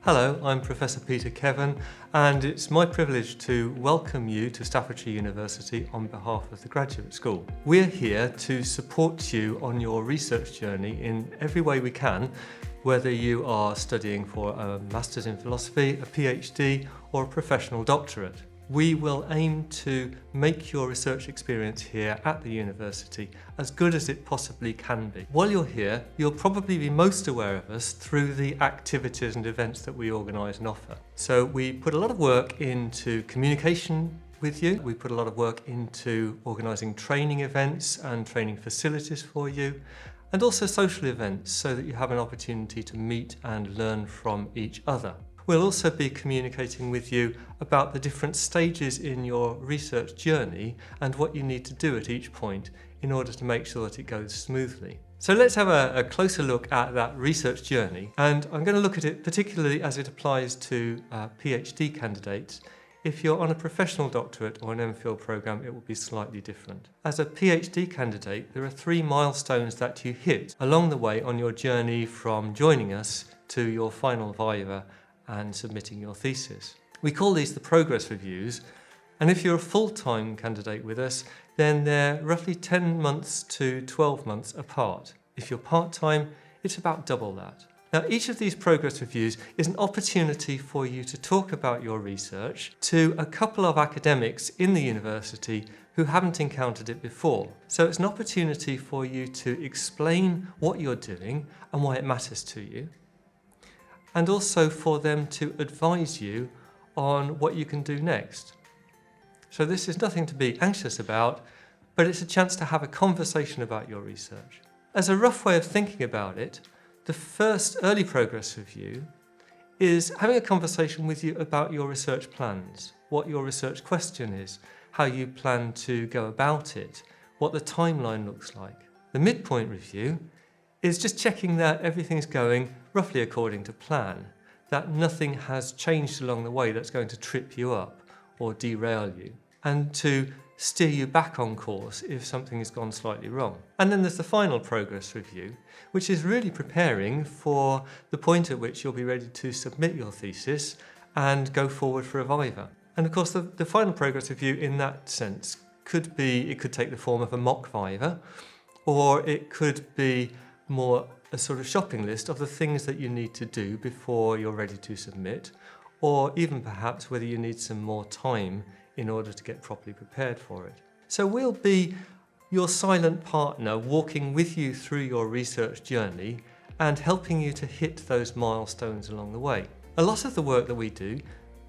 Hello, I'm Professor Peter Kevern, and it's my privilege to welcome you to Staffordshire University on behalf of the Graduate School. We're here to support you on your research journey in every way we can, whether you are studying for a Master's in Philosophy, a PhD, or a professional doctorate. We will aim to make your research experience here at the university as good as it possibly can be. While you're here, you'll probably be most aware of us through the activities and events that we organise and offer. So we put a lot of work into communication with you. We put a lot of work into organising training events and training facilities for you, and also social events so that you have an opportunity to meet and learn from each other. We'll also be communicating with you about the different stages in your research journey and what you need to do at each point in order to make sure that it goes smoothly. So let's have a closer look at that research journey, and I'm going to look at it particularly as it applies to PhD candidates. If you're on a professional doctorate or an MPhil programme, it will be slightly different. As a PhD candidate, there are 3 milestones that you hit along the way on your journey from joining us to your final viva and submitting your thesis. We call these the progress reviews, and if you're a full-time candidate with us, then they're roughly 10 months to 12 months apart. If you're part-time, it's about double that. Now, each of these progress reviews is an opportunity for you to talk about your research to a couple of academics in the university who haven't encountered it before. So it's an opportunity for you to explain what you're doing and why it matters to you, and also for them to advise you on what you can do next. So this is nothing to be anxious about, but it's a chance to have a conversation about your research. As a rough way of thinking about it, the first early progress review is having a conversation with you about your research plans, what your research question is, how you plan to go about it, what the timeline looks like. The midpoint review is just checking that everything's going roughly according to plan, that nothing has changed along the way that's going to trip you up or derail you, and to steer you back on course if something has gone slightly wrong. And then there's the final progress review, which is really preparing for the point at which you'll be ready to submit your thesis and go forward for a viva. And of course the final progress review in that sense could take the form of a mock viva, or it could be more a sort of shopping list of the things that you need to do before you're ready to submit, or even perhaps whether you need some more time in order to get properly prepared for it. So we'll be your silent partner, walking with you through your research journey and helping you to hit those milestones along the way. A lot of the work that we do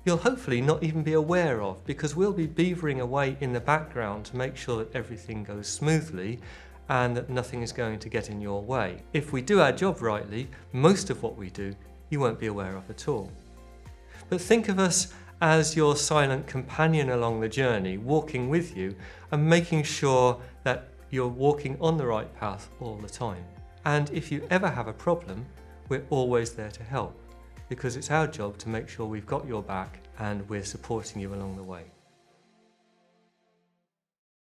you'll hopefully not even be aware of, because we'll be beavering away in the background to make sure that everything goes smoothly and that nothing is going to get in your way. If we do our job rightly, most of what we do you won't be aware of at all. But think of us as your silent companion along the journey, walking with you and making sure that you're walking on the right path all the time. And if you ever have a problem, we're always there to help, because it's our job to make sure we've got your back and we're supporting you along the way.